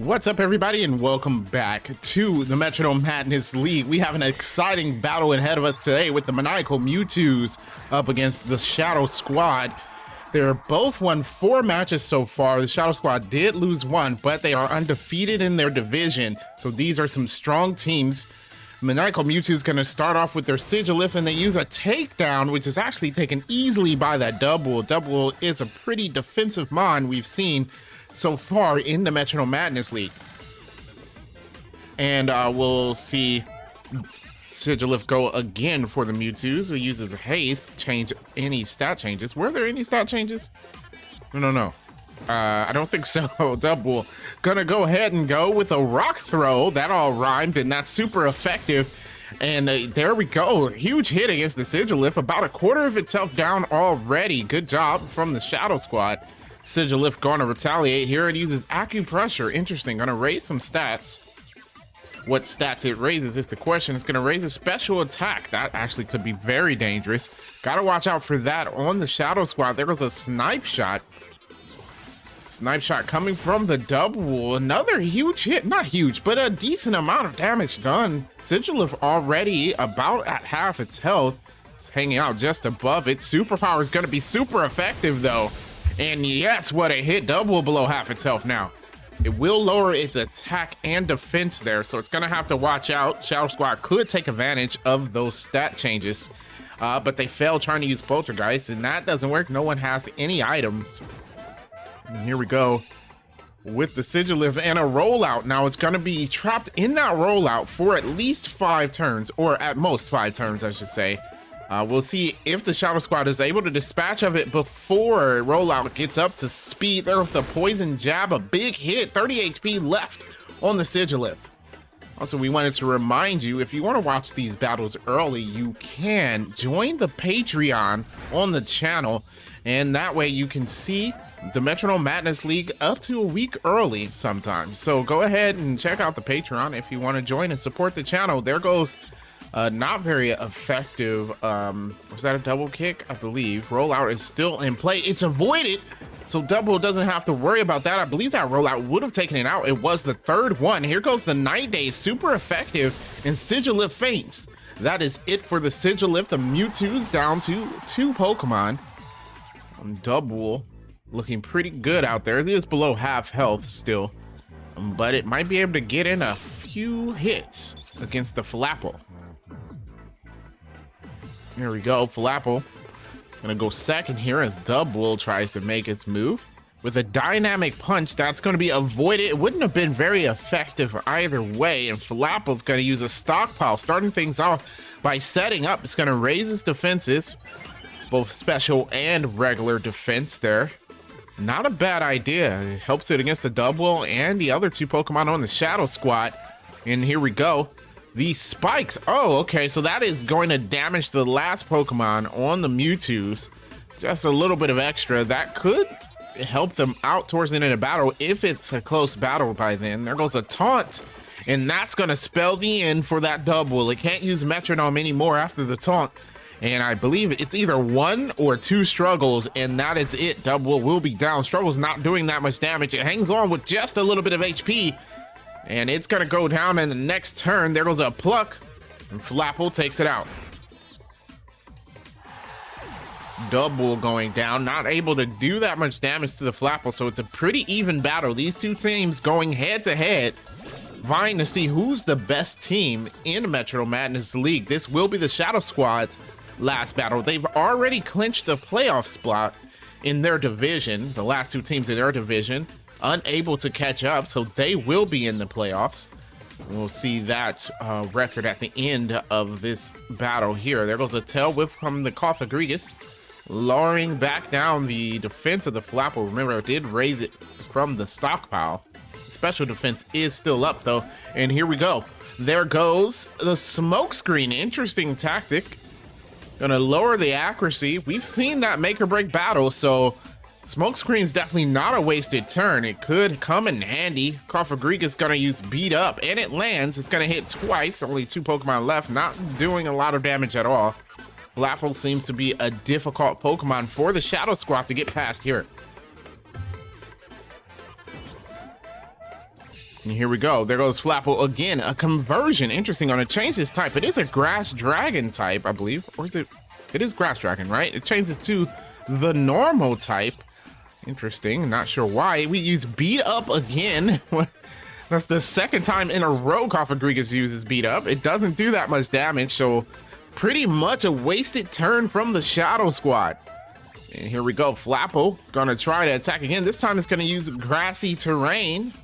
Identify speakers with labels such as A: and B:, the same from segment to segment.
A: What's up, everybody, and welcome back to the Metronome Madness League. We have an exciting battle ahead of us today with the maniacal Mewtwos up against the Shadow Squad. They're both won 4 matches so far. The Shadow Squad did lose 1, but they are undefeated in their division. So these are some strong teams. Maniacal Mewtwo is going to start off with their Sigilif, and they use a takedown, which is actually taken easily by that Double. Double is a pretty defensive mon we've seen so far in the Metronome Madness League. And we'll see Sigilif go again for the Mewtwo's, who uses haste, change any stat changes. Were there any stat changes? No. I don't think so. Double gonna go ahead and go with a rock throw. That all rhymed, and that's super effective. And there we go. Huge hit against the Sigilif. About a quarter of itself down already. Good job from the Shadow Squad. Sigilif going to retaliate here. It uses acupressure. Interesting. Gonna raise some stats. What stats it raises is the question. It's gonna raise a special attack. That actually could be very dangerous. Gotta watch out for that on the Shadow Squad. There goes a snipe shot. Snipe shot coming from the Double. Another huge hit. Not huge, but a decent amount of damage done. Sigilif already about at half its health. It's hanging out just above it. Superpower is gonna be super effective though. And yes, what a hit. Double below half its health now. It will lower its attack and defense there, so it's gonna have to watch out. Shadow Squad could take advantage of those stat changes, but they failed trying to use Poltergeist, and that doesn't work. No one has any items. And here we go with the Sigilif and a rollout. Now it's gonna be trapped in that rollout for at least 5 turns, or at most 5 turns, I should say. We'll see if the Shadow Squad is able to dispatch of it before rollout gets up to speed. There's the poison jab, a big hit, 30 HP left on the Sigilif. Also, we wanted to remind you, if you want to watch these battles early, you can join the Patreon on the channel, and that way you can see the Metronome Madness League up to a week early sometimes. So go ahead and check out the Patreon if you want to join and support the channel. There goes not very effective. Was that a double kick? I believe. Rollout is still in play. It's avoided, so Double doesn't have to worry about that. I believe that rollout would have taken it out. It was the 3rd one. Here goes the Night Day, super effective, and Sigilif faints. That is it for the Sigilif. The Mewtwo's down to 2 Pokemon. Double looking pretty good out there. It is below half health still, but it might be able to get in a few hits against the Flapple. Here we go. Flapple gonna go second here as Double tries to make its move with a dynamic punch. That's going to be avoided. It wouldn't have been very effective either way, and Flapple's gonna use a stockpile, starting things off by setting up. It's gonna raise its defenses, both special and regular defense there. Not a bad idea. It helps it against the Double and the other 2 Pokemon on the Shadow Squad. And here we go. These spikes. Oh, okay. So that is going to damage the last Pokemon on the Mewtwo's. Just a little bit of extra. That could help them out towards the end of the battle if it's a close battle by then. There goes a taunt. And that's going to spell the end for that Double. It can't use Metronome anymore after the taunt. And I believe it's either 1 or 2 struggles, and that is it. Double will be down. Struggle's not doing that much damage. It hangs on with just a little bit of HP, and it's gonna go down in the next turn. There goes a pluck, and Flapple takes it out. Double going down, not able to do that much damage to the Flapple, so it's a pretty even battle. These 2 teams going head to head, vying to see who's the best team in Metronome Madness League. This will be the Shadow Squad's last battle. They've already clinched the playoff spot in their division. The last 2 teams in their division unable to catch up, so they will be in the playoffs. We'll see that record at the end of this battle here. There goes a tail whip from the Cofagrigus, lowering back down the defense of the Flapple. Remember, it did raise it from the stockpile. Special defense is still up though, and here we go. There goes the smoke screen. Interesting tactic. Gonna lower the accuracy. We've seen that make or break battle, so smoke screen is definitely not a wasted turn. It could come in handy. Cofagrigus is gonna use beat up, and it lands. It's gonna hit twice. Only 2 Pokemon left, not doing a lot of damage at all. Flapple seems to be a difficult Pokemon for the Shadow Squad to get past here. And here we go. There goes Flapple again. A conversion. Interesting. On a change this type. It is a grass dragon type, I believe. Or is it? It is grass dragon, right? It changes to the normal type. Interesting. Not sure why. We use beat up again. That's the second time in a row Cofagrigus uses beat up. It doesn't do that much damage, so pretty much a wasted turn from the Shadow Squad. And here we go. Flapple gonna try to attack again. This time it's gonna use grassy terrain.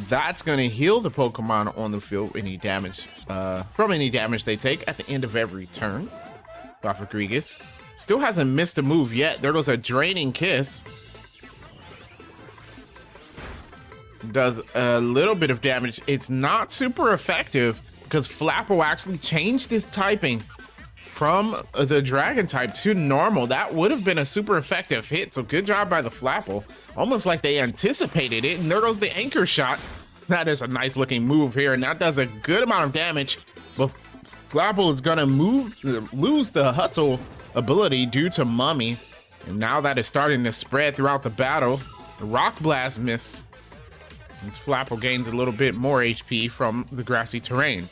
A: That's gonna heal the Pokemon on the field any damage from any damage they take at the end of every turn. Cofagrigus still hasn't missed a move yet. There goes a Draining Kiss. Does a little bit of damage. It's not super effective because Flapple actually changed his typing from the dragon type to normal. That would have been a super effective hit, so good job by the Flapple. Almost like they anticipated it, and there goes the anchor shot. That is a nice looking move here, and that does a good amount of damage, but Flapple is gonna lose the hustle ability due to Mummy, and now that is starting to spread throughout the battle. The Rock Blast miss, as Flapple gains a little bit more HP from the grassy terrain.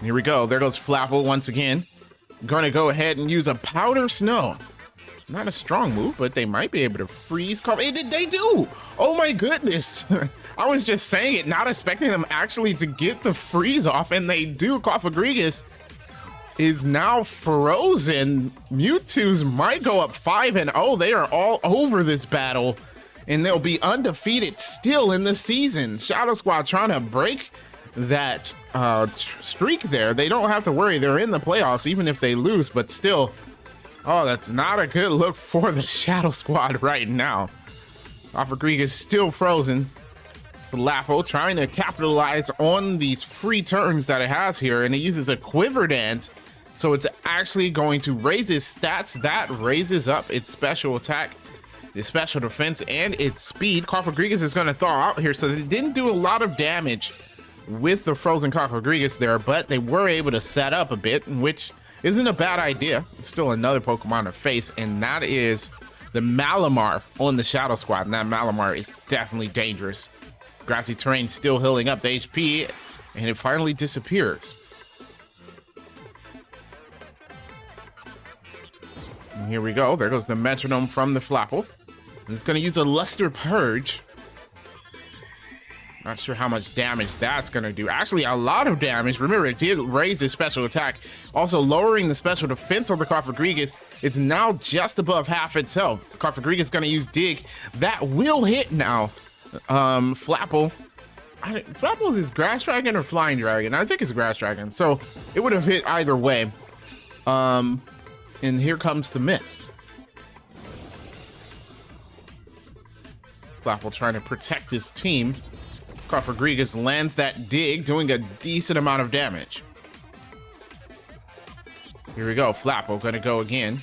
A: Here we go. There goes Flapple once again. Going to go ahead and use a Powder Snow. Not a strong move, but they might be able to freeze. They do! Oh my goodness! I was just saying it, not expecting them actually to get the freeze off, and they do. Cofagrigus is now frozen. Mewtwo's might go up 5-0. They are all over this battle, and they'll be undefeated still in the season. Shadow Squad trying to break that streak there. They don't have to worry. They're in the playoffs even if they lose, but still, oh, that's not a good look for the Shadow Squad right now. Cofagrigus is still frozen. Flapple trying to capitalize on these free turns that it has here, and it uses a Quiver Dance, so it's actually going to raise its stats. That raises up its special attack, its special defense, and its speed. Cofagrigus is going to thaw out here, so they didn't do a lot of damage with the frozen Cofagrigus there, but they were able to set up a bit, which isn't a bad idea. It's still another Pokemon to face, and that is the Malamar on the Shadow Squad, and that Malamar is definitely dangerous. Grassy terrain still healing up the HP, and it finally disappears. And here we go. There goes the Metronome from the Flapple. And it's going to use a Luster Purge. Not sure how much damage that's going to do. Actually, a lot of damage. Remember, it did raise his special attack, also lowering the special defense on the Cofagrigus. It's now just above half its health. Cofagrigus is going to use Dig. That will hit now. Flapple. Flapple is Grass Dragon or Flying Dragon? I think it's Grass Dragon. So it would have hit either way. And here comes the Mist. Flapple trying to protect his team. Cofagrigus lands that Dig, doing a decent amount of damage. Here we go. Flapple gonna go again.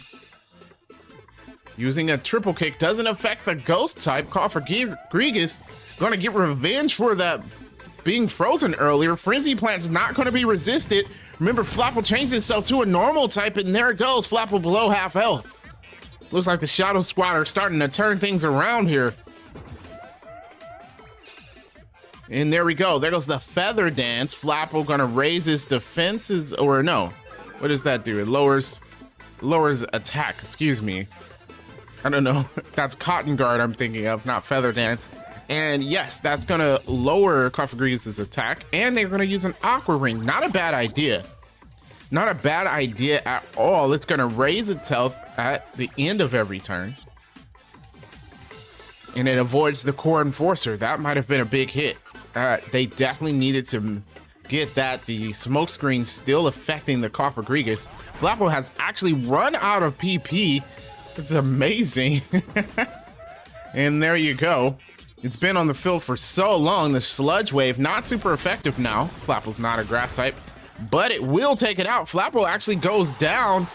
A: Using a triple kick doesn't affect the ghost type. Cofagrigus gonna get revenge for that being frozen earlier. Frenzy Plant's not gonna be resisted. Remember, Flapple changed itself to a normal type, and there it goes. Flapple below half health. Looks like the Shadow Squad are starting to turn things around here. And there we go. There goes the Feather Dance. Flapple gonna raise his defenses, or no. What does that do? It lowers attack, excuse me. I don't know. That's Cotton Guard I'm thinking of, not Feather Dance. And yes, that's gonna lower Cofagrigus' attack, and they're gonna use an Aqua Ring. Not a bad idea. Not a bad idea at all. It's gonna raise its health at the end of every turn. And it avoids the Core Enforcer. That might have been a big hit. They definitely needed to get that. The smoke screen still affecting the Cofagrigus. Flapple has actually run out of PP. It's amazing. And there you go. It's been on the field for so long. The Sludge Wave, not super effective now. Flapple's not a grass type, but it will take it out. Flapple actually goes down,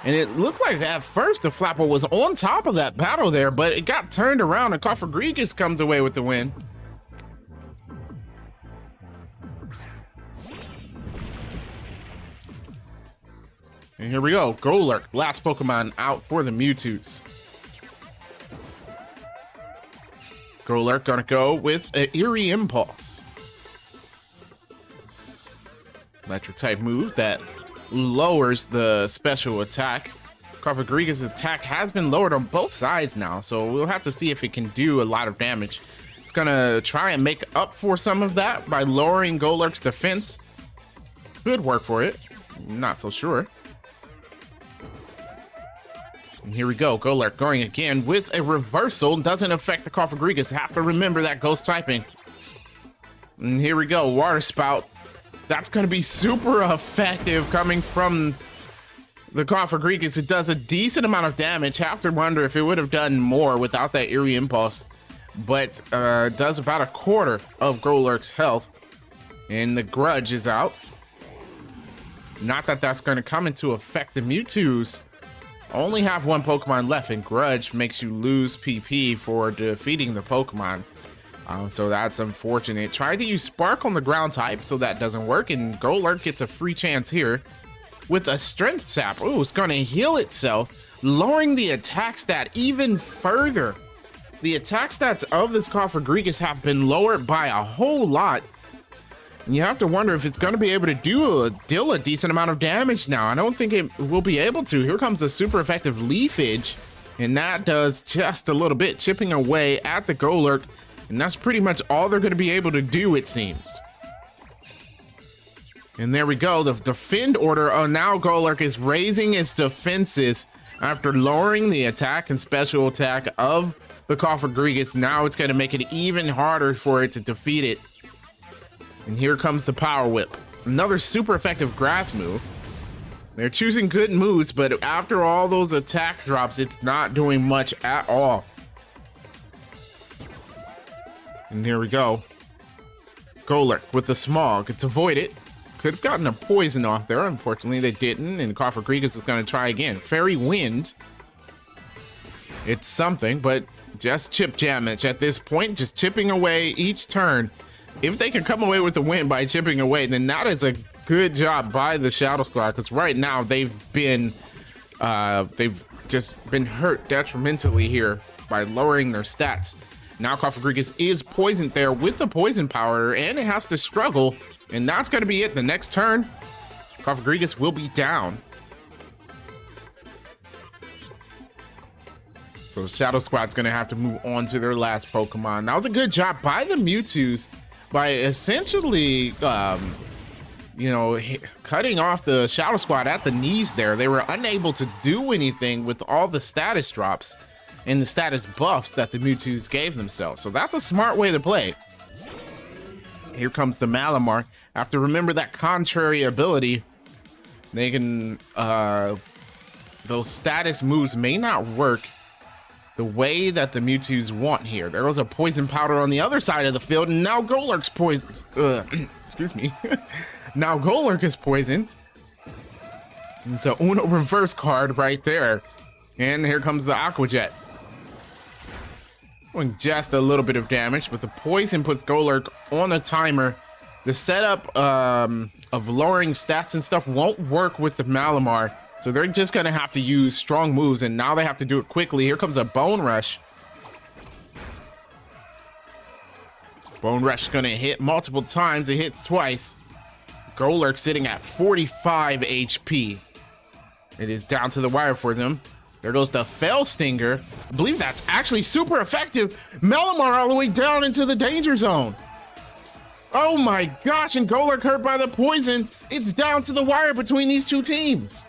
A: and it looked like at first the Flapple was on top of that battle there, but it got turned around, and Cofagrigus comes away with the win. And here we go. Golurk, last Pokemon out for the Mewtwo's. Golurk gonna go with an Eerie Impulse. Electric type move that lowers the special attack. Cofagrigus' attack has been lowered on both sides now, so we'll have to see if it can do a lot of damage. It's gonna try and make up for some of that by lowering Golurk's defense. Could work for it. Not so sure. And here we go. Golurk going again with a reversal. Doesn't affect the Cofagrigus. Have to remember that ghost typing. And here we go. Water Spout. That's going to be super effective coming from the Cofagrigus. It does a decent amount of damage. Have to wonder if it would have done more without that Eerie Impulse. But does about a quarter of Golurk's health. And the Grudge is out. Not that that's going to come into effect. The Mewtwo's only have one Pokemon left, and Grudge makes you lose PP for defeating the Pokemon. So that's unfortunate. Tried to use Spark on the ground type, so that doesn't work, and Golurk gets a free chance here with a Strength Sap. Ooh, it's going to heal itself, lowering the attack stat even further. The attack stats of this Cofagrigus have been lowered by a whole lot. You have to wonder if it's going to be able to deal a decent amount of damage now. I don't think it will be able to. Here comes the super effective Leafage, and that does just a little bit, chipping away at the Golurk. And that's pretty much all they're going to be able to do, it seems. And there we go. The defend order. Oh, now Golurk is raising its defenses after lowering the attack and special attack of the Cofagrigus. Now it's going to make it even harder for it to defeat it. And here comes the Power Whip. Another super effective grass move. They're choosing good moves, but after all those attack drops, it's not doing much at all. And here we go. Golurk with the Smog. It's avoided. Could have gotten a poison off there. Unfortunately, they didn't. And Cofagrigus is going to try again. Fairy Wind. It's something, but just chip damage at this point. Just chipping away each turn. If they can come away with the win by chipping away, then that is a good job by the Shadow Squad. Because right now they've just been hurt detrimentally here by lowering their stats. Now Cofagrigus is poisoned there with the poison powder, and it has to struggle, and that's going to be it. The next turn, Cofagrigus will be down. So the Shadow Squad's going to have to move on to their last Pokemon. That was a good job by the Mewtwo's by essentially, cutting off the Shadow Squad at the knees there. They were unable to do anything with all the status drops and the status buffs that the Mewtwo's gave themselves. So that's a smart way to play. Here comes the Malamar. Have to remember that contrary ability. They can, those status moves may not work the way that the Mewtwo's want here. There was a poison powder on the other side of the field, and now Golurk's poisoned. Excuse me. Now Golurk is poisoned. It's a Uno reverse card right there. And here comes the Aqua Jet. Doing just a little bit of damage, but the poison puts Golurk on a timer. The setup of lowering stats and stuff won't work with the Malamar. So they're just going to have to use strong moves, and now they have to do it quickly. Here comes a Bone Rush. Bone Rush is going to hit multiple times. It hits twice. Golurk sitting at 45 HP. It is down to the wire for them. There goes the Fell Stinger. I believe that's actually super effective. Malamar all the way down into the danger zone. Oh my gosh, and Golurk hurt by the poison. It's down to the wire between these two teams.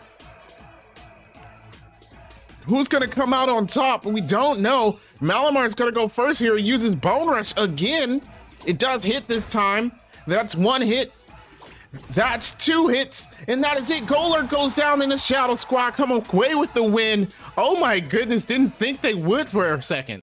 A: Who's gonna come out on top? We don't know. Malamar's gonna go first here. He uses Bone Rush again. It does hit this time. That's one hit. That's two hits. And that is it. Golurk goes down in the Shadow Squad. Come away with the win. Oh my goodness, didn't think they would for a second.